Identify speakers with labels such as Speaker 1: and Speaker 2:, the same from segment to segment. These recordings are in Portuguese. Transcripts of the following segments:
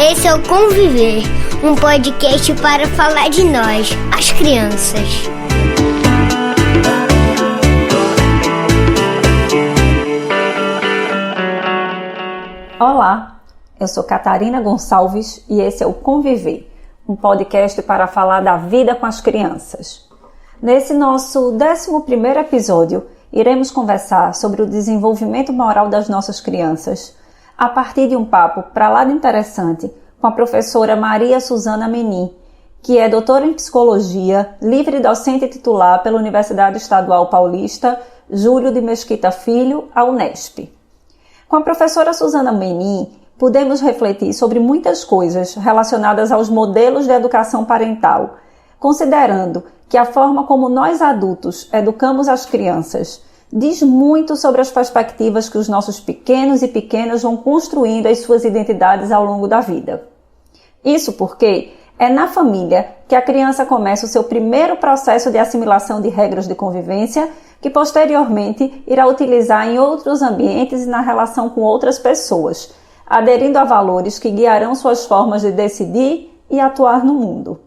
Speaker 1: Esse é o Conviver, um podcast para falar de nós, as crianças.
Speaker 2: Olá, eu sou Catarina Gonçalves e esse é o Conviver, um podcast para falar da vida com as crianças. Nesse nosso 11º episódio, iremos conversar sobre o desenvolvimento moral das nossas crianças, a partir de um papo para lá de interessante com a professora Maria Suzana Menin, que é doutora em psicologia, livre docente titular pela Universidade Estadual Paulista Júlio de Mesquita Filho, a Unesp. Com a professora Suzana Menin, pudemos refletir sobre muitas coisas relacionadas aos modelos de educação parental, considerando que a forma como nós adultos educamos as crianças diz muito sobre as perspectivas que os nossos pequenos e pequenas vão construindo as suas identidades ao longo da vida. Isso porque é na família que a criança começa o seu primeiro processo de assimilação de regras de convivência que posteriormente irá utilizar em outros ambientes e na relação com outras pessoas, aderindo a valores que guiarão suas formas de decidir e atuar no mundo.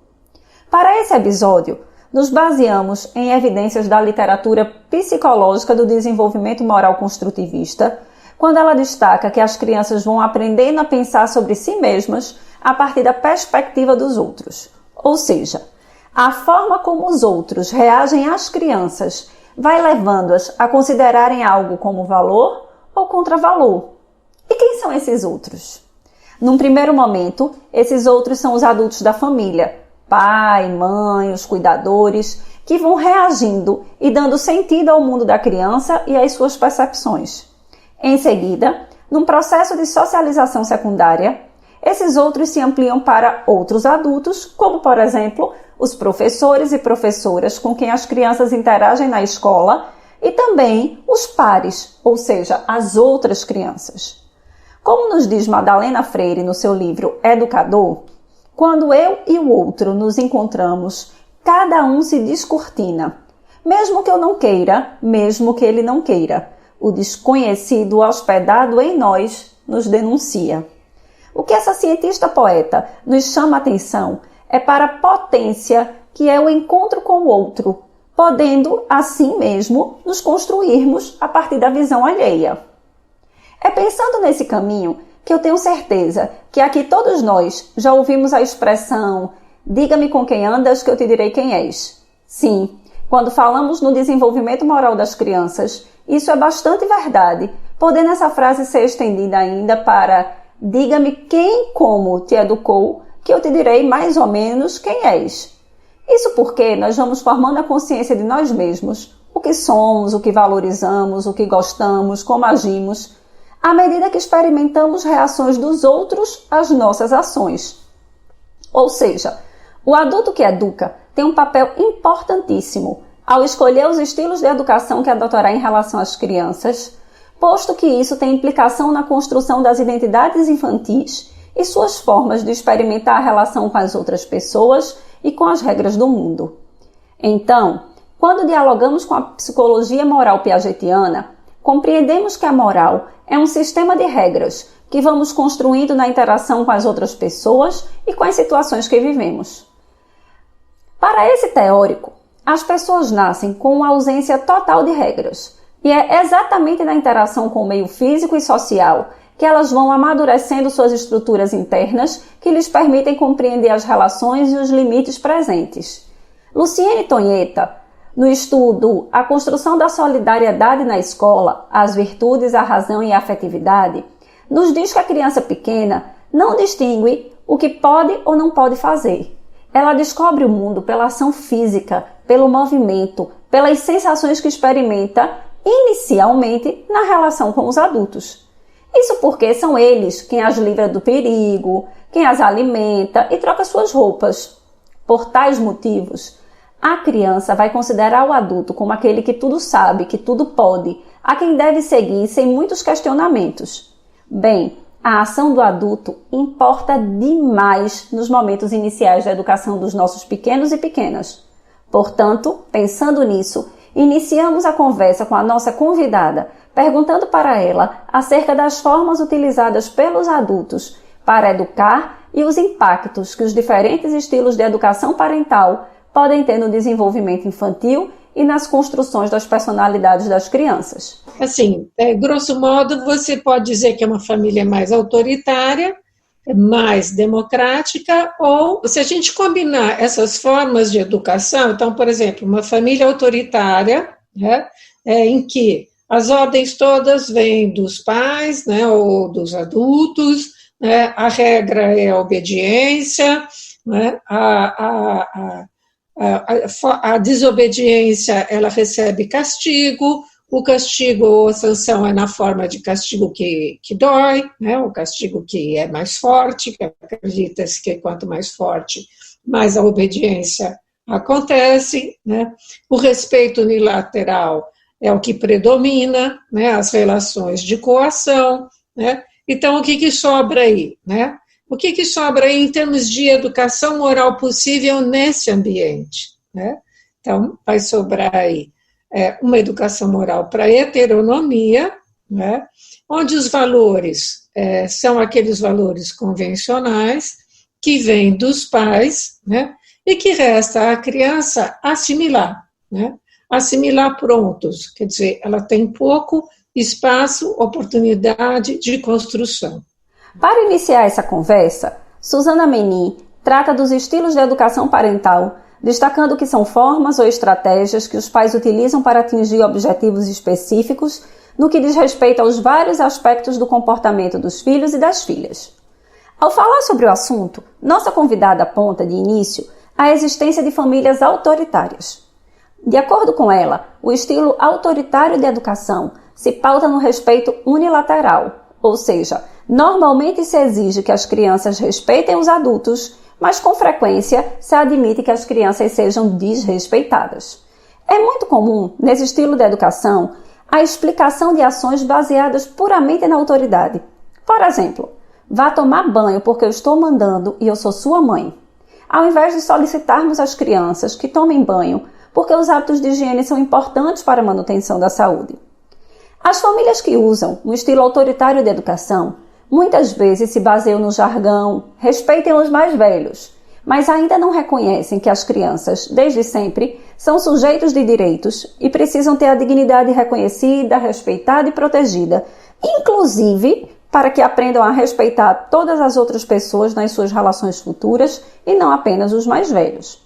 Speaker 2: Para esse episódio, nos baseamos em evidências da literatura psicológica do desenvolvimento moral construtivista, quando ela destaca que as crianças vão aprendendo a pensar sobre si mesmas a partir da perspectiva dos outros. Ou seja, a forma como os outros reagem às crianças vai levando-as a considerarem algo como valor ou contravalor. E quem são esses outros? Num primeiro momento, esses outros são os adultos da família, pai, mãe, os cuidadores, que vão reagindo e dando sentido ao mundo da criança e às suas percepções. Em seguida, num processo de socialização secundária, esses outros se ampliam para outros adultos, como, por exemplo, os professores e professoras com quem as crianças interagem na escola e também os pares, ou seja, as outras crianças. Como nos diz Madalena Freire no seu livro Educador, quando eu e o outro nos encontramos, cada um se descortina. Mesmo que eu não queira, mesmo que ele não queira, o desconhecido hospedado em nós nos denuncia. O que essa cientista poeta nos chama a atenção é para a potência que é o encontro com o outro, podendo, assim mesmo, nos construirmos a partir da visão alheia. É pensando nesse caminho que eu tenho certeza que aqui todos nós já ouvimos a expressão "diga-me com quem andas que eu te direi quem és". Sim, quando falamos no desenvolvimento moral das crianças, isso é bastante verdade, podendo essa frase ser estendida ainda para "diga-me quem e como te educou que eu te direi mais ou menos quem és". Isso porque nós vamos formando a consciência de nós mesmos, o que somos, o que valorizamos, o que gostamos, como agimos, à medida que experimentamos reações dos outros às nossas ações. Ou seja, o adulto que educa tem um papel importantíssimo ao escolher os estilos de educação que adotará em relação às crianças, posto que isso tem implicação na construção das identidades infantis e suas formas de experimentar a relação com as outras pessoas e com as regras do mundo. Então, quando dialogamos com a psicologia moral piagetiana, compreendemos que a moral é um sistema de regras que vamos construindo na interação com as outras pessoas e com as situações que vivemos. Para esse teórico, as pessoas nascem com uma ausência total de regras, e é exatamente na interação com o meio físico e social que elas vão amadurecendo suas estruturas internas que lhes permitem compreender as relações e os limites presentes. Luciene Tonheta, no estudo A Construção da Solidariedade na Escola, as virtudes, a razão e a afetividade, nos diz que a criança pequena não distingue o que pode ou não pode fazer. Ela descobre o mundo pela ação física, pelo movimento, pelas sensações que experimenta inicialmente na relação com os adultos. Isso porque são eles quem as livra do perigo, quem as alimenta e troca suas roupas. Por tais motivos, a criança vai considerar o adulto como aquele que tudo sabe, que tudo pode, a quem deve seguir sem muitos questionamentos. Bem, a ação do adulto importa demais nos momentos iniciais da educação dos nossos pequenos e pequenas. Portanto, pensando nisso, iniciamos a conversa com a nossa convidada, perguntando para ela acerca das formas utilizadas pelos adultos para educar e os impactos que os diferentes estilos de educação parental podem ter no desenvolvimento infantil e nas construções das personalidades das crianças.
Speaker 3: Assim, grosso modo, você pode dizer que é uma família mais autoritária, mais democrática, ou se a gente combinar essas formas de educação, então, por exemplo, uma família autoritária, né, em que as ordens todas vêm dos pais, né, ou dos adultos, né, a regra é a obediência, né, a desobediência ela recebe castigo, o castigo ou a sanção é na forma de castigo que dói, né? O castigo que é mais forte, que acredita-se que quanto mais forte, mais a obediência acontece, né? O respeito unilateral é o que predomina, né? As relações de coação, né? Então, o que sobra aí, né? O que sobra aí em termos de educação moral possível nesse ambiente, né? Então, vai sobrar aí uma educação moral para a heteronomia, né, onde os valores são aqueles valores convencionais que vêm dos pais, né, e que resta à criança assimilar, né, assimilar prontos, quer dizer, ela tem pouco espaço, oportunidade de construção.
Speaker 2: Para iniciar essa conversa, Susana Menin trata dos estilos de educação parental, destacando que são formas ou estratégias que os pais utilizam para atingir objetivos específicos no que diz respeito aos vários aspectos do comportamento dos filhos e das filhas. Ao falar sobre o assunto, nossa convidada aponta de início a existência de famílias autoritárias. De acordo com ela, o estilo autoritário de educação se pauta no respeito unilateral, ou seja, normalmente se exige que as crianças respeitem os adultos, mas com frequência se admite que as crianças sejam desrespeitadas. É muito comum, nesse estilo de educação, a explicação de ações baseadas puramente na autoridade. Por exemplo, vá tomar banho porque eu estou mandando e eu sou sua mãe. Ao invés de solicitarmos às crianças que tomem banho porque os hábitos de higiene são importantes para a manutenção da saúde. As famílias que usam um estilo autoritário de educação muitas vezes se baseiam no jargão, respeitem os mais velhos, mas ainda não reconhecem que as crianças, desde sempre, são sujeitos de direitos e precisam ter a dignidade reconhecida, respeitada e protegida, inclusive para que aprendam a respeitar todas as outras pessoas nas suas relações futuras e não apenas os mais velhos.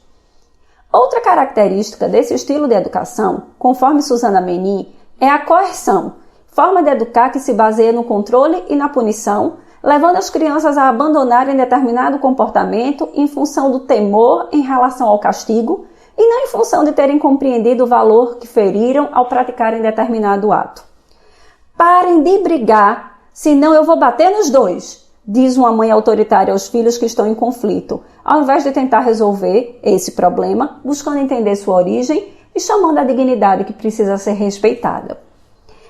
Speaker 2: Outra característica desse estilo de educação, conforme Susana Menin, é a coerção, forma de educar que se baseia no controle e na punição, levando as crianças a abandonarem determinado comportamento em função do temor em relação ao castigo e não em função de terem compreendido o valor que feriram ao praticarem determinado ato. Parem de brigar, senão eu vou bater nos dois, diz uma mãe autoritária aos filhos que estão em conflito, ao invés de tentar resolver esse problema, buscando entender sua origem e chamando a dignidade que precisa ser respeitada.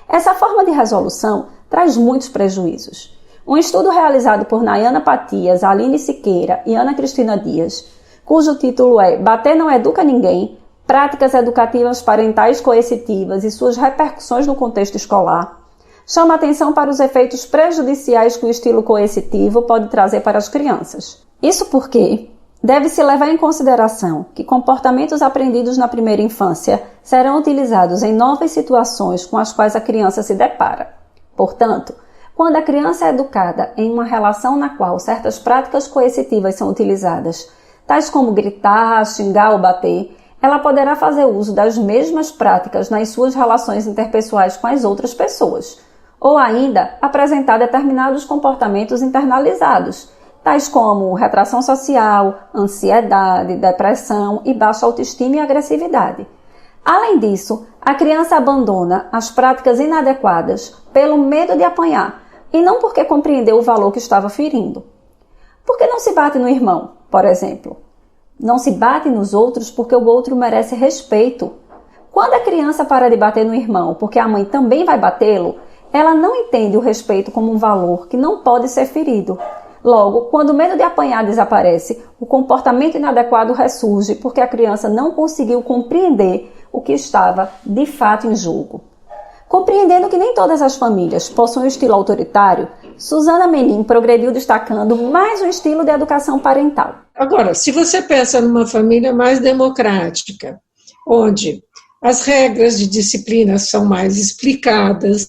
Speaker 2: Essa forma de resolução traz muitos prejuízos. Um estudo realizado por Nayana Patias, Aline Siqueira e Ana Cristina Dias, cujo título é Bater não educa ninguém, práticas educativas parentais coercitivas e suas repercussões no contexto escolar, chama atenção para os efeitos prejudiciais que o estilo coercitivo pode trazer para as crianças. Isso porque deve-se levar em consideração que comportamentos aprendidos na primeira infância serão utilizados em novas situações com as quais a criança se depara. Portanto, quando a criança é educada em uma relação na qual certas práticas coercitivas são utilizadas, tais como gritar, xingar ou bater, ela poderá fazer uso das mesmas práticas nas suas relações interpessoais com as outras pessoas, ou ainda apresentar determinados comportamentos internalizados, tais como retração social, ansiedade, depressão e baixa autoestima e agressividade. Além disso, a criança abandona as práticas inadequadas pelo medo de apanhar e não porque compreendeu o valor que estava ferindo. Por que não se bate no irmão, por exemplo? Não se bate nos outros porque o outro merece respeito. Quando a criança para de bater no irmão porque a mãe também vai batê-lo, ela não entende o respeito como um valor que não pode ser ferido. Logo, quando o medo de apanhar desaparece, o comportamento inadequado ressurge porque a criança não conseguiu compreender o que estava de fato em jogo. Compreendendo que nem todas as famílias possuem um estilo autoritário, Susana Menin progrediu destacando mais um estilo de educação parental.
Speaker 3: Agora, se você pensa numa família mais democrática, onde as regras de disciplina são mais explicadas,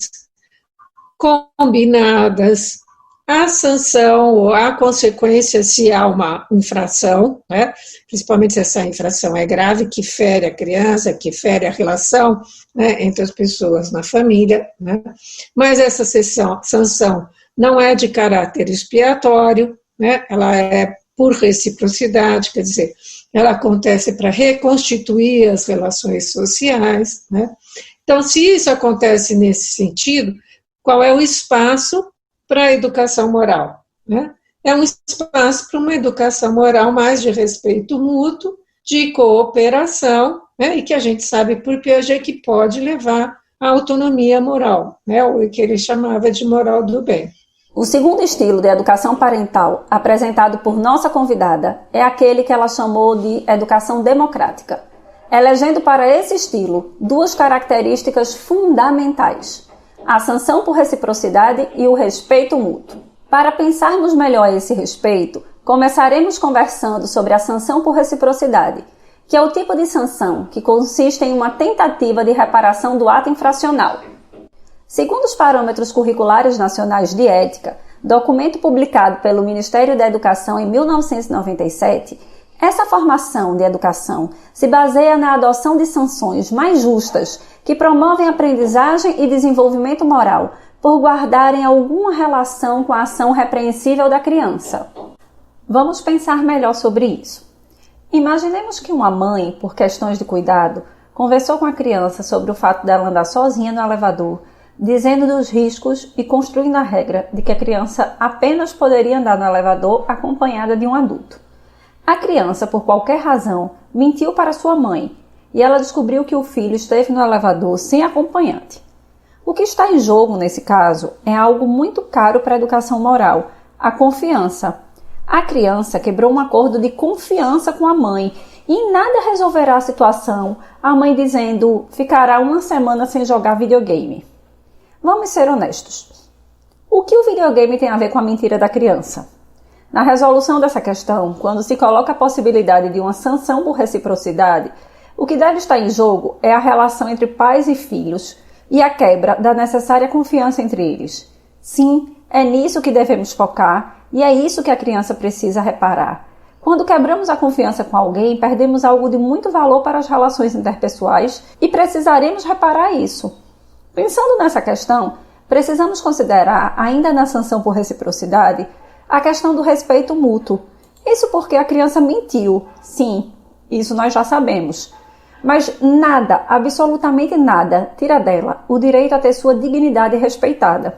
Speaker 3: combinadas, a sanção ou a consequência se há uma infração, né? Principalmente se essa infração é grave, que fere a criança, que fere a relação, né, entre as pessoas na família, né? Mas essa sanção não é de caráter expiatório, né? Ela é por reciprocidade, quer dizer, ela acontece para reconstituir as relações sociais, né? Então, se isso acontece nesse sentido, qual é o espaço para a educação moral, né? É um espaço para uma educação moral mais de respeito mútuo, de cooperação, né? E que a gente sabe por Piaget que pode levar à autonomia moral, né? O que ele chamava de moral do bem.
Speaker 2: O segundo estilo de educação parental apresentado por nossa convidada é aquele que ela chamou de educação democrática, elegendo para esse estilo duas características fundamentais: a sanção por reciprocidade e o respeito mútuo. Para pensarmos melhor esse respeito, começaremos conversando sobre a sanção por reciprocidade, que é o tipo de sanção que consiste em uma tentativa de reparação do ato infracional. Segundo os parâmetros curriculares nacionais de ética, documento publicado pelo Ministério da Educação em 1997, essa formação de educação se baseia na adoção de sanções mais justas que promovem aprendizagem e desenvolvimento moral por guardarem alguma relação com a ação repreensível da criança. Vamos pensar melhor sobre isso. Imaginemos que uma mãe, por questões de cuidado, conversou com a criança sobre o fato dela andar sozinha no elevador, dizendo dos riscos e construindo a regra de que a criança apenas poderia andar no elevador acompanhada de um adulto. A criança, por qualquer razão, mentiu para sua mãe e ela descobriu que o filho esteve no elevador sem acompanhante. O que está em jogo nesse caso é algo muito caro para a educação moral: a confiança. A criança quebrou um acordo de confiança com a mãe e em nada resolverá a situação a mãe dizendo ficará uma semana sem jogar videogame. Vamos ser honestos. O que o videogame tem a ver com a mentira da criança? Na resolução dessa questão, quando se coloca a possibilidade de uma sanção por reciprocidade, o que deve estar em jogo é a relação entre pais e filhos e a quebra da necessária confiança entre eles. Sim, é nisso que devemos focar e é isso que a criança precisa reparar. Quando quebramos a confiança com alguém, perdemos algo de muito valor para as relações interpessoais e precisaremos reparar isso. Pensando nessa questão, precisamos considerar, ainda na sanção por reciprocidade, a questão do respeito mútuo. Isso porque a criança mentiu. Sim, isso nós já sabemos. Mas nada, absolutamente nada, tira dela o direito a ter sua dignidade respeitada.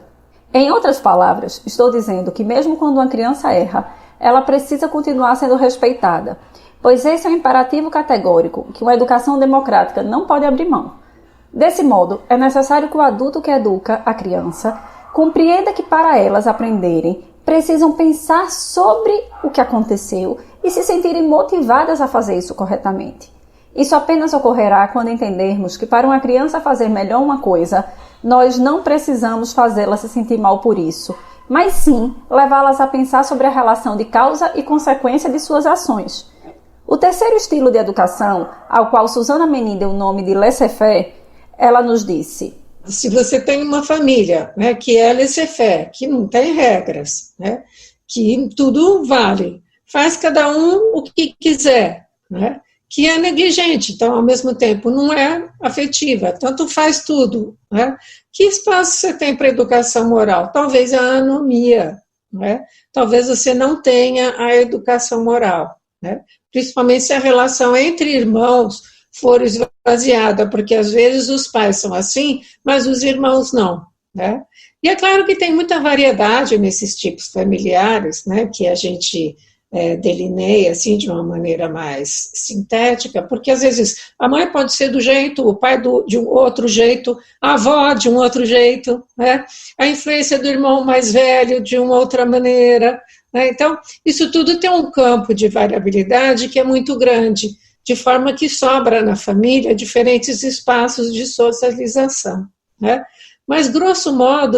Speaker 2: Em outras palavras, estou dizendo que mesmo quando uma criança erra, ela precisa continuar sendo respeitada, pois esse é um imperativo categórico que uma educação democrática não pode abrir mão. Desse modo, é necessário que o adulto que educa a criança compreenda que para elas aprenderem, precisam pensar sobre o que aconteceu e se sentirem motivadas a fazer isso corretamente. Isso apenas ocorrerá quando entendermos que para uma criança fazer melhor uma coisa, nós não precisamos fazê-la se sentir mal por isso, mas sim levá-las a pensar sobre a relação de causa e consequência de suas ações. O terceiro estilo de educação, ao qual Susana Menin deu o nome de laissez-faire, ela nos disse:
Speaker 3: se você tem uma família, né, que é laissez-faire, que não tem regras, né, que tudo vale, faz cada um o que quiser, né, que é negligente, então ao mesmo tempo não é afetiva, tanto faz tudo, né, que espaço você tem para educação moral? Talvez a anomia, né, talvez você não tenha a educação moral, né, principalmente se a relação entre irmãos for esvaziada, porque às vezes os pais são assim, mas os irmãos não, né? E é claro que tem muita variedade nesses tipos familiares, né, que a gente delineia assim de uma maneira mais sintética, porque às vezes a mãe pode ser do jeito, o pai de um outro jeito, a avó de um outro jeito, né? A influência do irmão mais velho de uma outra maneira, né? Então, isso tudo tem um campo de variabilidade que é muito grande, de forma que sobra na família diferentes espaços de socialização, né? Mas, grosso modo,